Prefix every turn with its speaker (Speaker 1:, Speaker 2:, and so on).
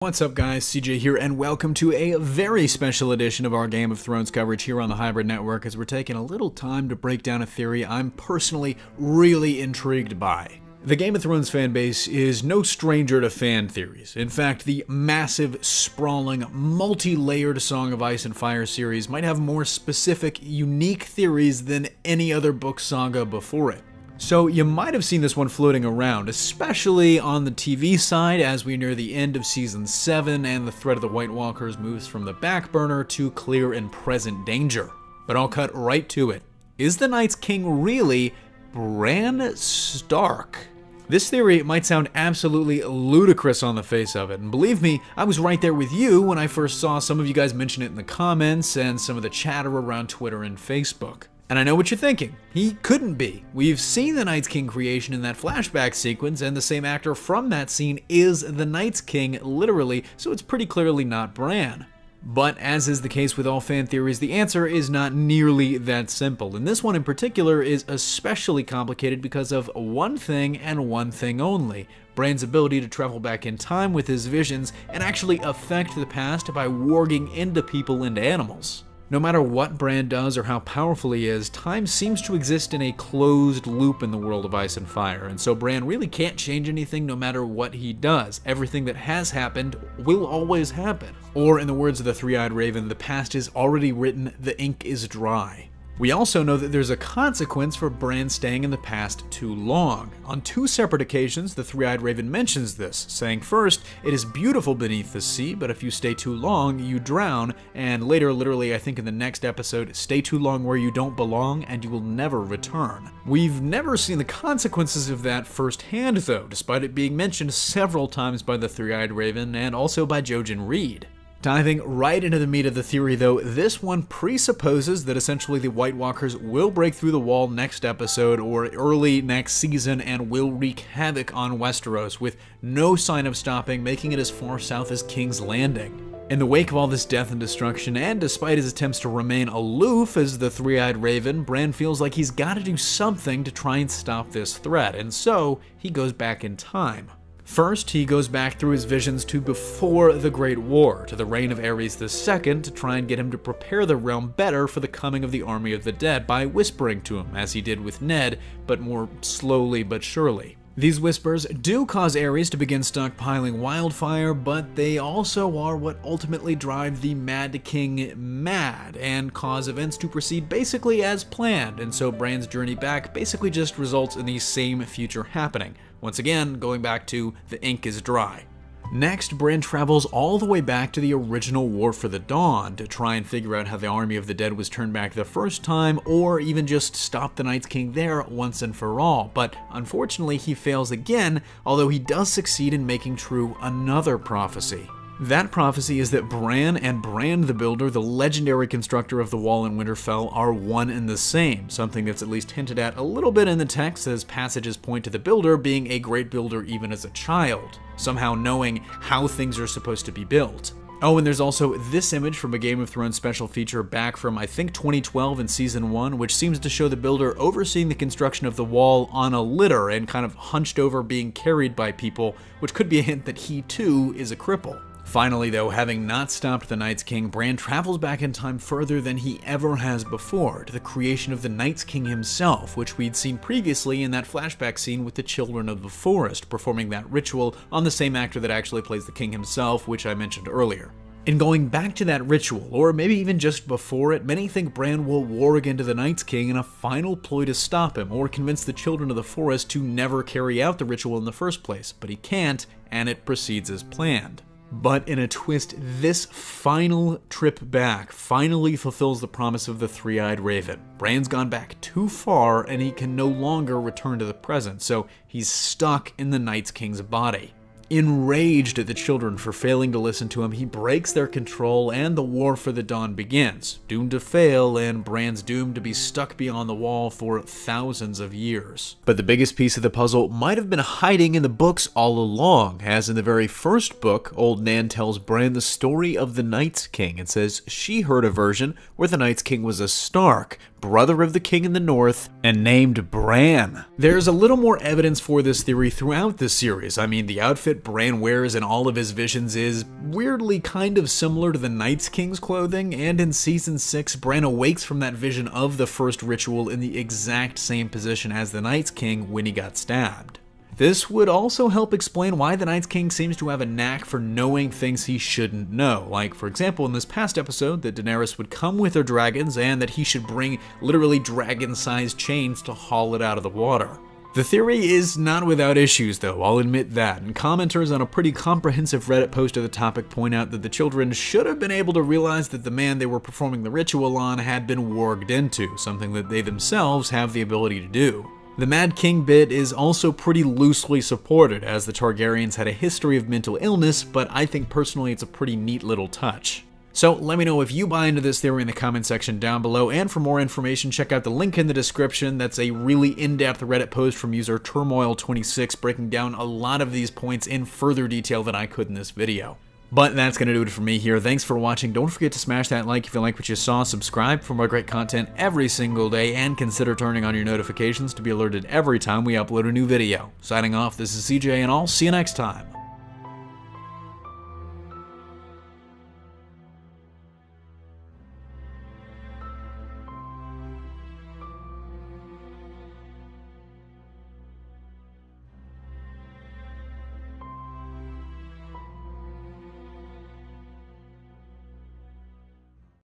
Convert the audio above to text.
Speaker 1: What's up guys, CJ here, and welcome to a very special edition of our Game of Thrones coverage here on the Hybrid Network, as we're taking a little time to break down a theory I'm personally really intrigued by. The Game of Thrones fanbase is no stranger to fan theories. In fact, the massive, sprawling, multi-layered Song of Ice and Fire series might have more specific, unique theories than any other book saga before it. So you might have seen this one floating around, especially on the TV side as we near the end of Season 7 and the threat of the White Walkers moves from the back burner to clear and present danger. But I'll cut right to it. Is the Night's King really Bran Stark? This theory might sound absolutely ludicrous on the face of it, and believe me, I was right there with you when I first saw some of you guys mention it in the comments and some of the chatter around Twitter and Facebook. And I know what you're thinking. He couldn't be. We've seen the Night's King creation in that flashback sequence, and the same actor from that scene is the Night's King, literally, so it's pretty clearly not Bran. But as is the case with all fan theories, the answer is not nearly that simple. And this one in particular is especially complicated because of one thing and one thing only: Bran's ability to travel back in time with his visions and actually affect the past by warging into people and animals. No matter what Bran does or how powerful he is, time seems to exist in a closed loop in the world of Ice and Fire, and so Bran really can't change anything no matter what he does. Everything that has happened will always happen. Or in the words of the Three-Eyed Raven, the past is already written, the ink is dry. We also know that there's a consequence for Bran staying in the past too long. On two separate occasions, the Three-Eyed Raven mentions this, saying first, "It is beautiful beneath the sea, but if you stay too long, you drown," and later, literally I think in the next episode, "Stay too long where you don't belong, and you will never return." We've never seen the consequences of that firsthand though, despite it being mentioned several times by the Three-Eyed Raven and also by Jojen Reed. Diving right into the meat of the theory though, this one presupposes that essentially the White Walkers will break through the wall next episode or early next season and will wreak havoc on Westeros with no sign of stopping, making it as far south as King's Landing. In the wake of all this death and destruction, and despite his attempts to remain aloof as the Three-Eyed Raven, Bran feels like he's got to do something to try and stop this threat, and so he goes back in time. First, he goes back through his visions to before the Great War, to the reign of Aerys II, to try and get him to prepare the realm better for the coming of the Army of the Dead by whispering to him, as he did with Ned, but more slowly but surely. These whispers do cause Aerys to begin stockpiling wildfire, but they also are what ultimately drive the Mad King mad and cause events to proceed basically as planned, and so Bran's journey back basically just results in the same future happening. Once again, going back to the ink is dry. Next, Bran travels all the way back to the original War for the Dawn to try and figure out how the Army of the Dead was turned back the first time, or even just stop the Night's King there once and for all. But unfortunately, he fails again, although he does succeed in making true another prophecy. That prophecy is that Bran and Bran the Builder, the legendary constructor of the Wall in Winterfell, are one and the same, something that's at least hinted at a little bit in the text as passages point to the Builder being a great builder even as a child, somehow knowing how things are supposed to be built. Oh, and there's also this image from a Game of Thrones special feature back from I think 2012 in Season 1, which seems to show the Builder overseeing the construction of the wall on a litter and kind of hunched over being carried by people, which could be a hint that he too is a cripple. Finally though, having not stopped the Night's King, Bran travels back in time further than he ever has before, to the creation of the Night's King himself, which we'd seen previously in that flashback scene with the Children of the Forest, performing that ritual on the same actor that actually plays the king himself, which I mentioned earlier. In going back to that ritual, or maybe even just before it, many think Bran will warg into the Night's King in a final ploy to stop him, or convince the Children of the Forest to never carry out the ritual in the first place, but he can't, and it proceeds as planned. But in a twist, this final trip back finally fulfills the promise of the Three-Eyed Raven. Bran's gone back too far and he can no longer return to the present, so he's stuck in the Night's King's body. Enraged at the children for failing to listen to him, he breaks their control and the War for the Dawn begins, doomed to fail, and Bran's doomed to be stuck beyond the wall for thousands of years. But the biggest piece of the puzzle might have been hiding in the books all along, as in the very first book, Old Nan tells Bran the story of the Night's King and says she heard a version where the Night's King was a Stark, brother of the king in the north, and named Bran. There's a little more evidence for this theory throughout the series. I mean, the outfit Bran wears in all of his visions is weirdly kind of similar to the Night's King's clothing, and in Season 6, Bran awakes from that vision of the first ritual in the exact same position as the Night's King when he got stabbed. This would also help explain why the Night's King seems to have a knack for knowing things he shouldn't know. Like, for example, in this past episode, that Daenerys would come with her dragons and that he should bring literally dragon-sized chains to haul it out of the water. The theory is not without issues though, I'll admit that, and commenters on a pretty comprehensive Reddit post of the topic point out that the children should have been able to realize that the man they were performing the ritual on had been warged into, something that they themselves have the ability to do. The Mad King bit is also pretty loosely supported, as the Targaryens had a history of mental illness, but I think personally it's a pretty neat little touch. So let me know if you buy into this theory in the comment section down below, and for more information check out the link in the description. That's a really in-depth Reddit post from user Turmoil26 breaking down a lot of these points in further detail than I could in this video. But that's going to do it for me here. Thanks for watching. Don't forget to smash that like if you like what you saw, subscribe for more great content every single day, and consider turning on your notifications to be alerted every time we upload a new video. Signing off, this is CJ, and I'll see you next time.